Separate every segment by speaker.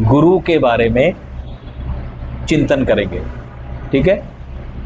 Speaker 1: गुरु के बारे में चिंतन करेंगे। ठीक है,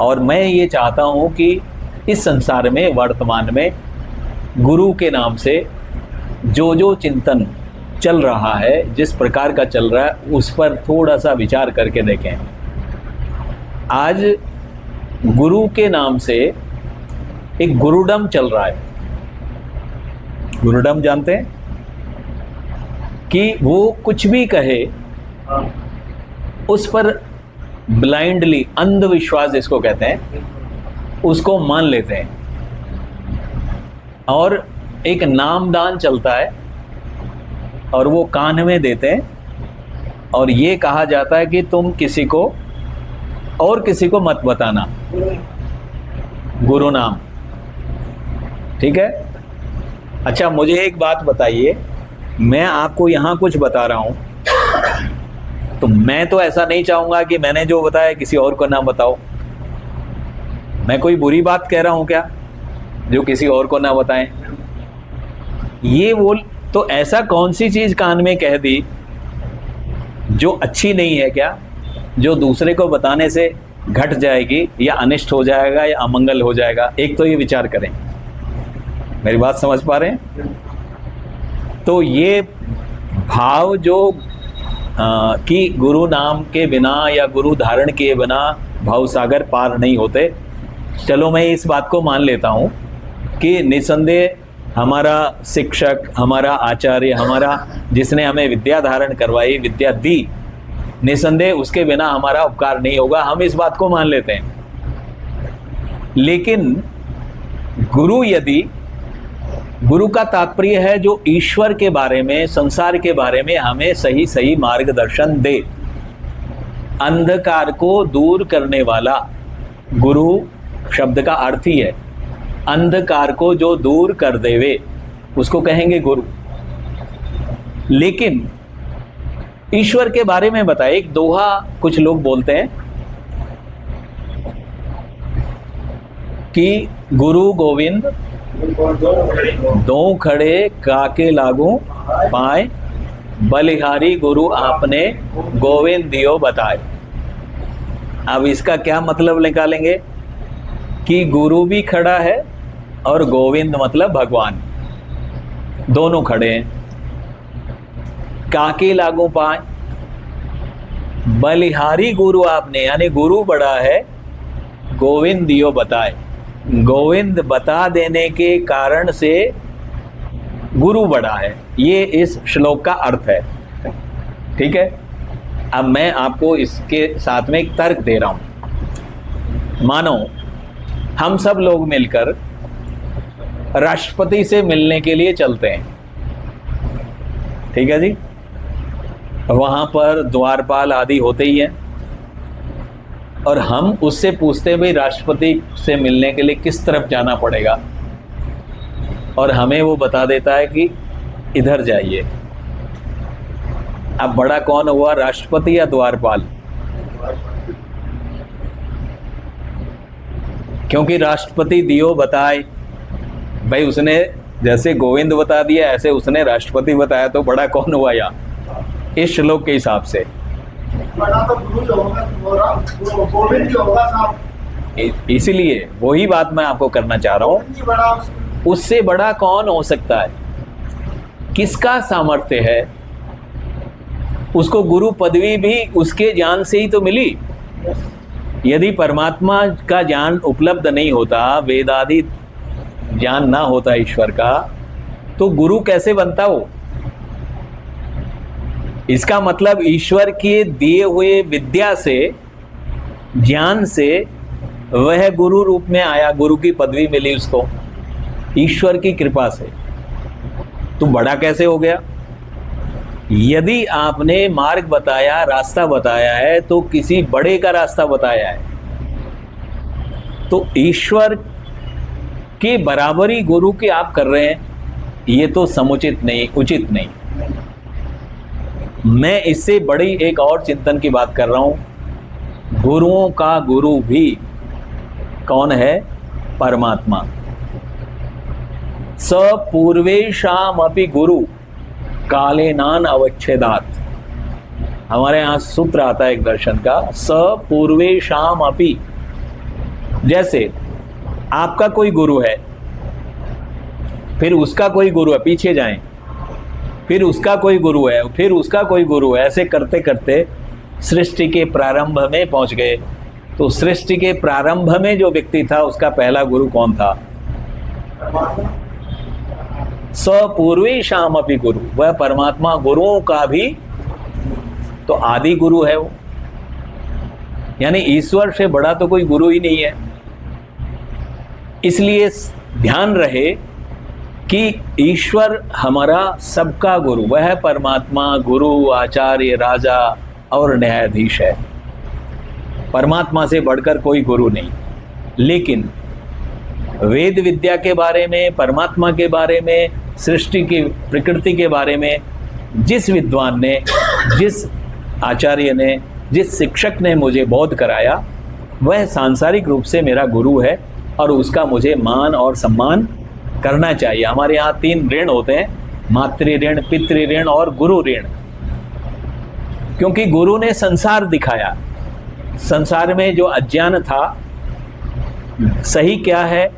Speaker 1: और मैं ये चाहता हूँ कि इस संसार में वर्तमान में गुरु के नाम से जो जो चिंतन चल रहा है, जिस प्रकार का चल रहा है, उस पर थोड़ा सा विचार करके देखें। आज गुरु के नाम से एक गुरुडम चल रहा है। गुरुडम जानते हैं कि वो कुछ भी कहे उस पर ब्लाइंडली, अंधविश्वास जिसको कहते हैं, उसको मान लेते हैं। और एक नामदान चलता है और वो कान में देते हैं और ये कहा जाता है कि तुम किसी को और किसी को मत बताना गुरु नाम। ठीक है, अच्छा मुझे एक बात बताइए, मैं आपको यहाँ कुछ बता रहा हूँ, तो मैं तो ऐसा नहीं चाहूँगा कि मैंने जो बताया किसी और को ना बताओ। मैं कोई बुरी बात कह रहा हूँ क्या जो किसी और को ना बताएं? ये वो तो ऐसा कौन सी चीज़ कान में कह दी जो अच्छी नहीं है क्या, जो दूसरे को बताने से घट जाएगी या अनिष्ट हो जाएगा या अमंगल हो जाएगा? एक तो ये विचार करें। मेरी बात समझ पा रहे हैं? तो ये भाव जो कि गुरु नाम के बिना या गुरु धारण किए बिना भाव सागर पार नहीं होते, चलो मैं इस बात को मान लेता हूँ कि निसंदेह हमारा शिक्षक, हमारा आचार्य, हमारा जिसने हमें विद्या धारण करवाई, विद्या दी, निसंदेह उसके बिना हमारा उपकार नहीं होगा, हम इस बात को मान लेते हैं। लेकिन गुरु, यदि गुरु का तात्पर्य है जो ईश्वर के बारे में, संसार के बारे में हमें सही सही मार्गदर्शन दे, अंधकार को दूर करने वाला, गुरु शब्द का अर्थ ही है अंधकार को जो दूर कर देवे, उसको कहेंगे गुरु। लेकिन ईश्वर के बारे में बताए, एक दोहा कुछ लोग बोलते हैं कि गुरु गोविंद दो खड़े काके लागू पाए, बलिहारी गुरु आपने गोविंद दियो बताए। अब इसका क्या मतलब निकालेंगे कि गुरु भी खड़ा है और गोविंद मतलब भगवान, दोनों खड़े हैं। काके लागू पाए, बलिहारी गुरु आपने, यानी गुरु बड़ा है, गोविंद दियो बताए। गोविंद बता देने के कारण से गुरु बड़ा है, ये इस श्लोक का अर्थ है। ठीक है, अब मैं आपको इसके साथ में एक तर्क दे रहा हूं। मानो हम सब लोग मिलकर राष्ट्रपति से मिलने के लिए चलते हैं। ठीक है जी, वहां पर द्वारपाल आदि होते ही हैं और हम उससे पूछते हैं भाई राष्ट्रपति से मिलने के लिए किस तरफ जाना पड़ेगा, और हमें वो बता देता है कि इधर जाइए। अब बड़ा कौन हुआ, राष्ट्रपति या द्वारपाल? क्योंकि राष्ट्रपति दियो बताए, भाई उसने जैसे गोविंद बता दिया ऐसे उसने राष्ट्रपति बताया, तो बड़ा कौन हुआ यहाँ इस श्लोक के हिसाब से?
Speaker 2: बड़ा तो गुरु होगा, गोविंद ही होगा साहब।
Speaker 1: इसीलिए वही बात मैं आपको करना चाह रहा हूँ, उससे बड़ा कौन हो सकता है? किसका सामर्थ्य है? उसको गुरु पदवी भी उसके ज्ञान से ही तो मिली। यदि परमात्मा का ज्ञान उपलब्ध नहीं होता, वेदादि ज्ञान ना होता ईश्वर का, तो गुरु कैसे बनता हो? इसका मतलब ईश्वर के दिए हुए विद्या से, ज्ञान से वह गुरु रूप में आया, गुरु की पदवी मिली उसको ईश्वर की कृपा से। तो बड़ा कैसे हो गया? यदि आपने मार्ग बताया, रास्ता बताया है, तो किसी बड़े का रास्ता बताया है, तो ईश्वर के बराबरी गुरु की आप कर रहे हैं, ये तो समुचित नहीं, उचित नहीं। मैं इससे बड़ी एक और चिंतन की बात कर रहा हूं। गुरुओं का गुरु भी कौन है? परमात्मा। स पूर्वेशामपि गुरु कालेनान अवच्छेदात्। हमारे यहाँ सूत्र आता है एक दर्शन का, स पूर्वेशाम अपि। जैसे आपका कोई गुरु है, फिर उसका कोई गुरु है, पीछे जाएं, फिर उसका कोई गुरु है, फिर उसका कोई गुरु है, ऐसे करते करते सृष्टि के प्रारंभ में पहुंच गए। तो सृष्टि के प्रारंभ में जो व्यक्ति था उसका पहला गुरु कौन था? सपूर्वेशाम अपि गुरु, वह परमात्मा गुरुओं का भी तो आदि गुरु है वो। यानी ईश्वर से बड़ा तो कोई गुरु ही नहीं है। इसलिए ध्यान रहे कि ईश्वर हमारा सबका गुरु, वह परमात्मा गुरु, आचार्य, राजा और न्यायाधीश है। परमात्मा से बढ़कर कोई गुरु नहीं। लेकिन वेद विद्या के बारे में, परमात्मा के बारे में, सृष्टि की प्रकृति के बारे में जिस विद्वान ने, जिस आचार्य ने, जिस शिक्षक ने मुझे बोध कराया, वह सांसारिक रूप से मेरा गुरु है और उसका मुझे मान और सम्मान करना चाहिए। हमारे यहाँ 3 ऋण होते हैं, मातृ ऋण, पितृ ऋण और गुरु ऋण। क्योंकि गुरु ने संसार दिखाया, संसार में जो अज्ञान था, सही क्या है,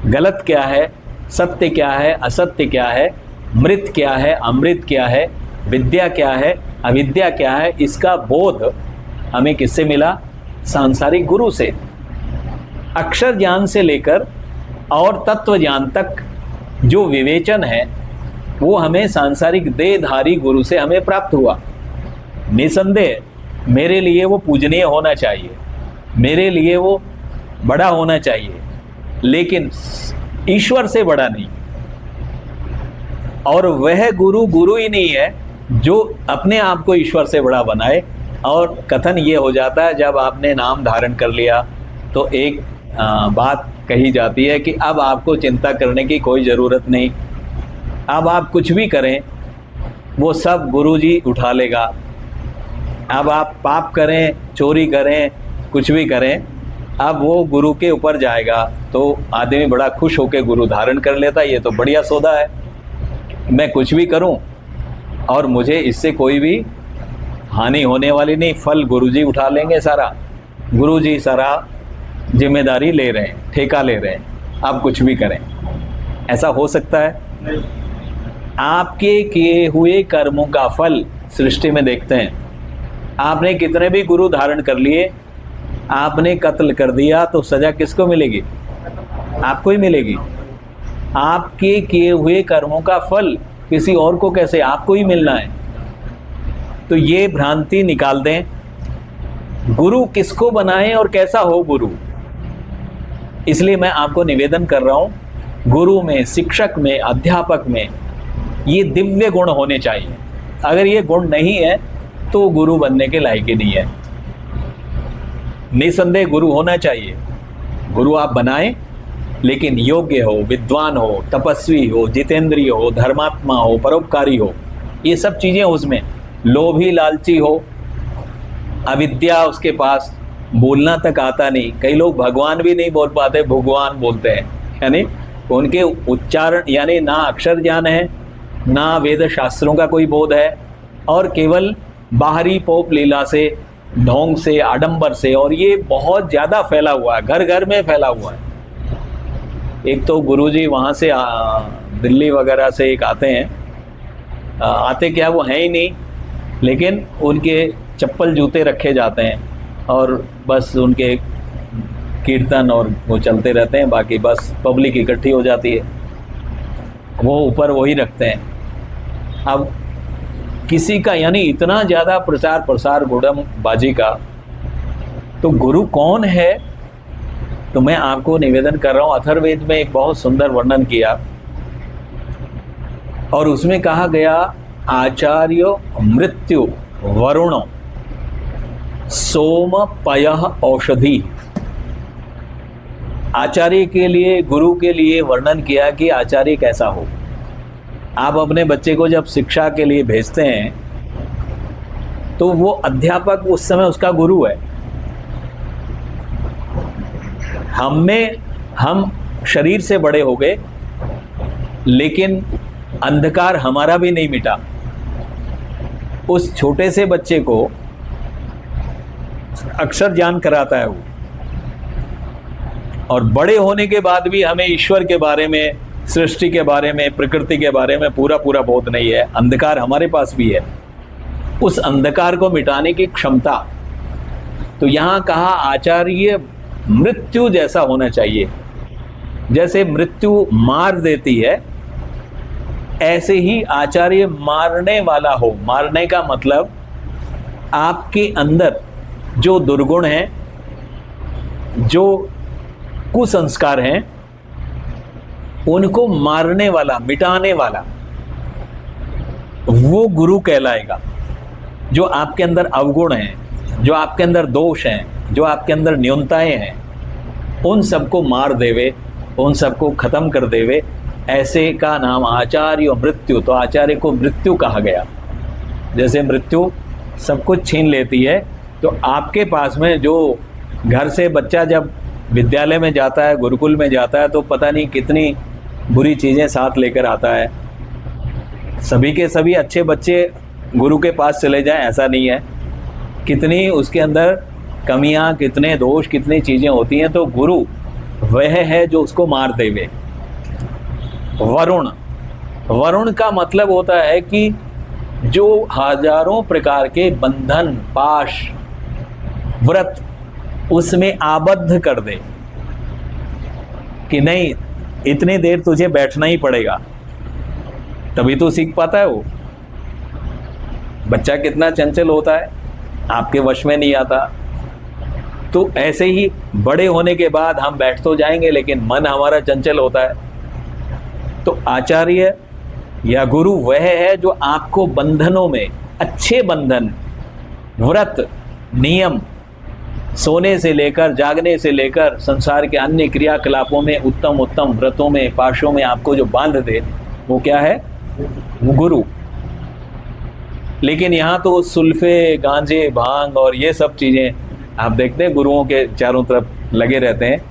Speaker 1: गलत क्या है, सत्य क्या है, असत्य क्या है, मृत क्या है, अमृत क्या है, विद्या क्या है, अविद्या क्या है, इसका बोध हमें किससे मिला? सांसारिक गुरु से। अक्षर ज्ञान से लेकर और तत्व ज्ञान तक जो विवेचन है वो हमें सांसारिक देहधारी गुरु से हमें प्राप्त हुआ। निसंदेह मेरे लिए वो पूजनीय होना चाहिए, मेरे लिए वो बड़ा होना चाहिए, लेकिन ईश्वर से बड़ा नहीं। और वह गुरु गुरु ही नहीं है जो अपने आप को ईश्वर से बड़ा बनाए। और कथन ये हो जाता है, जब आपने नाम धारण कर लिया तो एक बात कही जाती है कि अब आपको चिंता करने की कोई ज़रूरत नहीं, अब आप कुछ भी करें वो सब गुरु जी उठा लेगा। अब आप पाप करें, चोरी करें, कुछ भी करें, अब वो गुरु के ऊपर जाएगा। तो आदमी बड़ा खुश होकर गुरु धारण कर लेता है, ये तो बढ़िया सौदा है, मैं कुछ भी करूं और मुझे इससे कोई भी हानि होने वाली नहीं, फल गुरुजी उठा लेंगे सारा, गुरुजी सारा जिम्मेदारी ले रहे हैं, ठेका ले रहे हैं, आप कुछ भी करें। ऐसा हो सकता है? आपके किए हुए कर्मों का फल सृष्टि में देखते हैं। आपने कितने भी गुरु धारण कर लिए, आपने कत्ल कर दिया तो सजा किसको मिलेगी? आपको ही मिलेगी। आपके किए हुए कर्मों का फल किसी और को कैसे? आपको ही मिलना है। तो ये भ्रांति निकाल दें। गुरु किसको बनाएं और कैसा हो गुरु, इसलिए मैं आपको निवेदन कर रहा हूं, गुरु में, शिक्षक में, अध्यापक में ये दिव्य गुण होने चाहिए। अगर ये गुण नहीं है तो गुरु बनने के लायक ही नहीं है। निसंदेह गुरु होना चाहिए। गुरु आप बनाएं, लेकिन योग्य हो, विद्वान हो, तपस्वी हो, जितेंद्रिय हो, धर्मात्मा हो, परोपकारी हो, ये सब चीज़ें उसमें। लोभी लालची हो, अविद्या उसके पास, बोलना तक आता नहीं। कई लोग भगवान भी नहीं बोल पाते, भगवान बोलते हैं, यानी उनके उच्चारण, यानी ना अक्षर ज्ञान है, ना वेद शास्त्रों का कोई बोध है, और केवल बाहरी पोप लीला से, ढोंग से, आडंबर से, और ये बहुत ज़्यादा फैला हुआ है, घर घर में फैला हुआ है। एक तो गुरुजी वहाँ से दिल्ली वगैरह से एक आते हैं, आते क्या वो हैं ही नहीं, लेकिन उनके चप्पल जूते रखे जाते हैं और बस उनके कीर्तन और वो चलते रहते हैं, बाकी बस पब्लिक इकट्ठी हो जाती है, वो ऊपर वही रखते हैं। अब किसी का, यानी इतना ज़्यादा प्रचार प्रसार गुड़म बाजी का, तो गुरु कौन है? तो मैं आपको निवेदन कर रहा हूँ, अथर्ववेद में एक बहुत सुंदर वर्णन किया और उसमें कहा गया, आचार्यो मृत्यु वरुणो सोम पयः औषधि। आचार्य के लिए, गुरु के लिए वर्णन किया कि आचार्य कैसा हो। आप अपने बच्चे को जब शिक्षा के लिए भेजते हैं तो वो अध्यापक उस समय उसका गुरु है। हम शरीर से बड़े हो गए, लेकिन अंधकार हमारा भी नहीं मिटा। उस छोटे से बच्चे को अक्षर ज्ञान कराता है वो, और बड़े होने के बाद भी हमें ईश्वर के बारे में, सृष्टि के बारे में, प्रकृति के बारे में पूरा पूरा बोध नहीं है। अंधकार हमारे पास भी है, उस अंधकार को मिटाने की क्षमता। तो यहाँ कहा आचार्य मृत्यु जैसा होना चाहिए, जैसे मृत्यु मार देती है ऐसे ही आचार्य मारने वाला हो। मारने का मतलब आपके अंदर जो दुर्गुण हैं, जो कुसंस्कार हैं, उनको मारने वाला, मिटाने वाला, वो गुरु कहलाएगा। जो आपके अंदर अवगुण हैं, जो आपके अंदर दोष हैं, जो आपके अंदर न्यूनताएं हैं, उन सबको मार देवे, उन सबको खत्म कर देवे, ऐसे का नाम आचार्य मृत्यु। तो आचार्य को मृत्यु कहा गया। जैसे मृत्यु सब कुछ छीन लेती है, तो आपके पास में जो घर से बच्चा जब विद्यालय में जाता है, गुरुकुल में जाता है, तो पता नहीं कितनी बुरी चीज़ें साथ लेकर आता है। सभी के सभी अच्छे बच्चे गुरु के पास चले जाएं ऐसा नहीं है, कितनी उसके अंदर कमियां, कितने दोष, कितनी चीज़ें होती हैं। तो गुरु वह है जो उसको मार देवे। वरुण, वरुण का मतलब होता है कि जो हजारों प्रकार के बंधन, पाश, व्रत उसमें आबद्ध कर दे कि नहीं इतनी देर तुझे बैठना ही पड़ेगा, तभी तो सीख पाता है वो। बच्चा कितना चंचल होता है, आपके वश में नहीं आता। तो ऐसे ही बड़े होने के बाद हम बैठ तो जाएंगे, लेकिन मन हमारा चंचल होता है। तो आचार्य या गुरु वह है जो आपको बंधनों में, अच्छे बंधन, व्रत, नियम, सोने से लेकर, जागने से लेकर, संसार के अन्य क्रियाकलापों में, उत्तम उत्तम व्रतों में, पाशों में आपको जो बांध दे, वो क्या है? वो गुरु। लेकिन यहाँ तो सुल्फे, गांजे, भांग और ये सब चीज़ें आप देखते हैं गुरुओं के चारों तरफ लगे रहते हैं।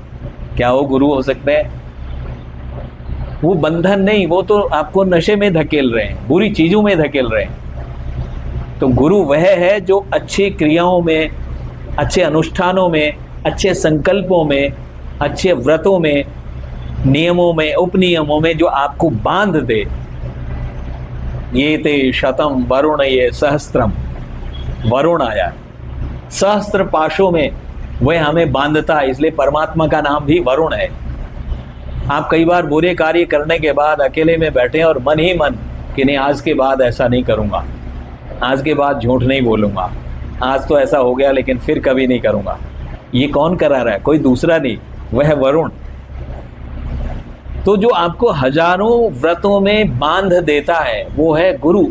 Speaker 1: क्या वो गुरु हो सकते हैं? वो बंधन नहीं, वो तो आपको नशे में धकेल रहे हैं, बुरी चीज़ों में धकेल रहे हैं। तो गुरु वह है जो अच्छी क्रियाओं में, अच्छे अनुष्ठानों में, अच्छे संकल्पों में, अच्छे व्रतों में, नियमों में, उपनियमों में जो आपको बांध दे। ये ते शतम वरुण ये सहस्त्रम, वरुण आया सहस्त्र पाशों में, वह हमें बांधता है, इसलिए परमात्मा का नाम भी वरुण है। आप कई बार बुरे कार्य करने के बाद अकेले में बैठे और मन ही मन कि नहीं आज के बाद ऐसा नहीं करूँगा, आज के बाद झूठ नहीं बोलूँगा, आज तो ऐसा हो गया लेकिन फिर कभी नहीं करूँगा। ये कौन करा रहा है? कोई दूसरा नहीं, वह है वरुण। तो जो आपको हजारों व्रतों में बांध देता है वो है गुरु।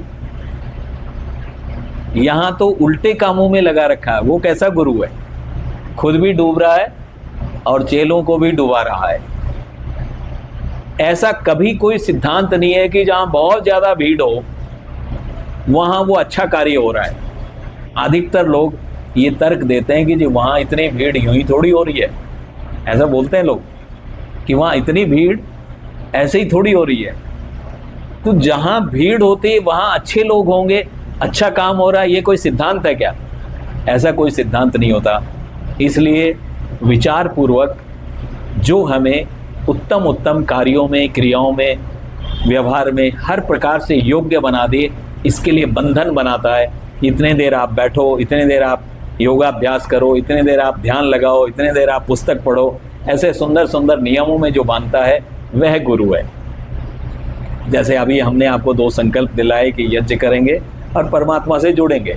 Speaker 1: यहाँ तो उल्टे कामों में लगा रखा है। वो कैसा गुरु है? खुद भी डूब रहा है और चेलों को भी डुबा रहा है। ऐसा कभी कोई सिद्धांत नहीं है कि जहाँ बहुत ज़्यादा भीड़ हो वहाँ वो अच्छा कार्य हो रहा है। अधिकतर लोग ये तर्क देते हैं कि जी वहाँ इतनी भीड़ यूं ही थोड़ी हो रही है। ऐसा बोलते हैं लोग कि वहाँ इतनी भीड़ ऐसे ही थोड़ी हो रही है। तो जहाँ भीड़ होती है वहाँ अच्छे लोग होंगे, अच्छा काम हो रहा है, ये कोई सिद्धांत है क्या? ऐसा कोई सिद्धांत नहीं होता। इसलिए विचार पूर्वक जो हमें उत्तम उत्तम कार्यों में, क्रियाओं में, व्यवहार में हर प्रकार से योग्य बना दे, इसके लिए बंधन बनाता है। इतने देर आप बैठो, इतने देर आप योगाभ्यास करो, इतने देर आप ध्यान लगाओ, इतने देर आप पुस्तक पढ़ो, ऐसे सुंदर सुंदर नियमों में जो बांधता है वह गुरु है। जैसे अभी हमने आपको 2 संकल्प दिलाए कि यज्ञ करेंगे और परमात्मा से जुड़ेंगे।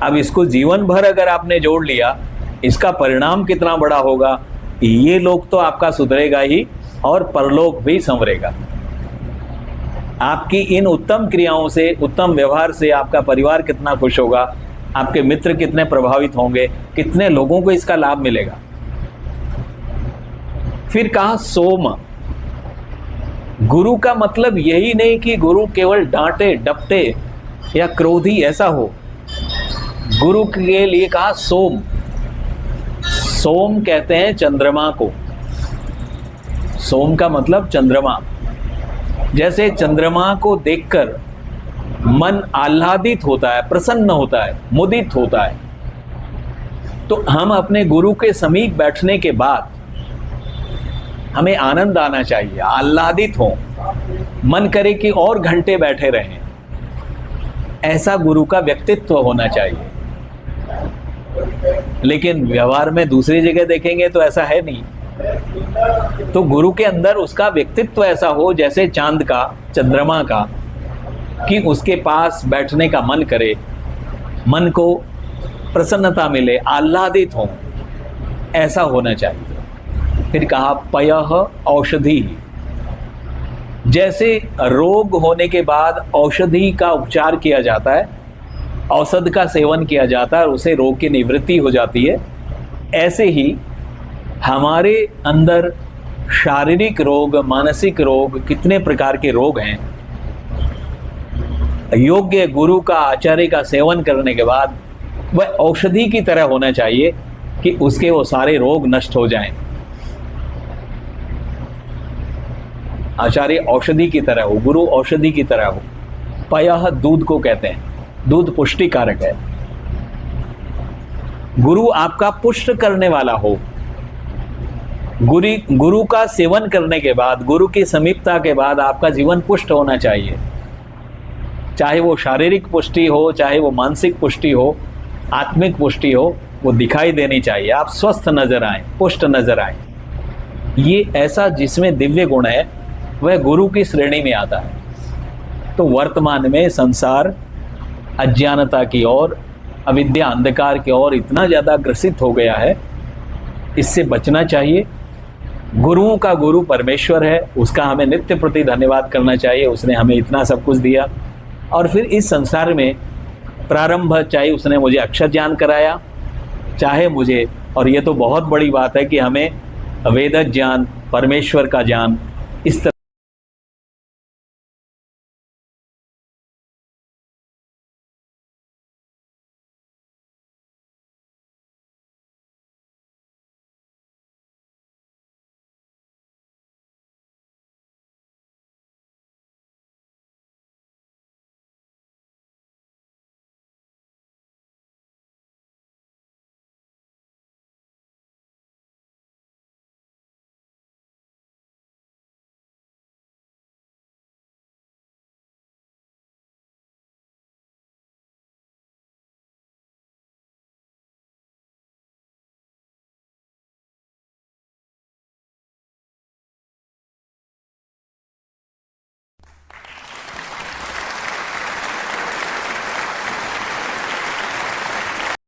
Speaker 1: अब इसको जीवन भर अगर आपने जोड़ लिया, इसका परिणाम कितना बड़ा होगा। ये लोग तो आपका सुधरेगा ही और परलोक भी संवरेगा। आपकी इन उत्तम क्रियाओं से, उत्तम व्यवहार से आपका परिवार कितना खुश होगा, आपके मित्र कितने प्रभावित होंगे, कितने लोगों को इसका लाभ मिलेगा। फिर कहा सोम। गुरु का मतलब यही नहीं कि गुरु केवल डांटे, डपटे या क्रोधी ऐसा हो। गुरु के लिए कहा सोम। सोम कहते हैं चंद्रमा को। सोम का मतलब चंद्रमा। जैसे चंद्रमा को देखकर मन आह्लादित होता है, प्रसन्न होता है, मुदित होता है। तो हम अपने गुरु के समीप बैठने के बाद हमें आनंद आना चाहिए, आह्लादित हो, मन करे कि और घंटे बैठे रहें। ऐसा गुरु का व्यक्तित्व होना चाहिए। लेकिन व्यवहार में दूसरी जगह देखेंगे तो ऐसा है नहीं। तो गुरु के अंदर उसका व्यक्तित्व ऐसा हो जैसे चांद का, चंद्रमा का, कि उसके पास बैठने का मन करे, मन को प्रसन्नता मिले, आह्लादित हो, ऐसा होना चाहिए। फिर कहा पयः औषधि, जैसे रोग होने के बाद औषधि का उपचार किया जाता है, औषध का सेवन किया जाता है और उसे रोग की निवृत्ति हो जाती है, ऐसे ही हमारे अंदर शारीरिक रोग, मानसिक रोग, कितने प्रकार के रोग हैं, योग्य गुरु का, आचार्य का सेवन करने के बाद वह औषधि की तरह होना चाहिए कि उसके वो सारे रोग नष्ट हो जाएं। आचार्य औषधि की तरह हो, गुरु औषधि की तरह हो। पयः दूध को कहते हैं, दूध पुष्टि कारक है। गुरु आपका पुष्ट करने वाला हो। गुरु का सेवन करने के बाद, गुरु की समीपता के बाद आपका जीवन पुष्ट होना चाहिए। चाहे वो शारीरिक पुष्टि हो, चाहे वो मानसिक पुष्टि हो, आत्मिक पुष्टि हो, वो दिखाई देनी चाहिए। आप स्वस्थ नजर आए, पुष्ट नजर आए। ये ऐसा जिसमें दिव्य गुण है वह गुरु की श्रेणी में आता है। तो वर्तमान में संसार अज्ञानता की ओर, अविद्या अंधकार की ओर इतना ज़्यादा ग्रसित हो गया है, इससे बचना चाहिए। गुरुओं का गुरु परमेश्वर है, उसका हमें नित्य प्रति धन्यवाद करना चाहिए। उसने हमें इतना सब कुछ दिया। और फिर इस संसार में प्रारंभ, चाहे उसने मुझे अक्षर ज्ञान कराया, चाहे मुझे, और ये तो बहुत बड़ी बात है कि हमें वेद ज्ञान, परमेश्वर का ज्ञान इस तरह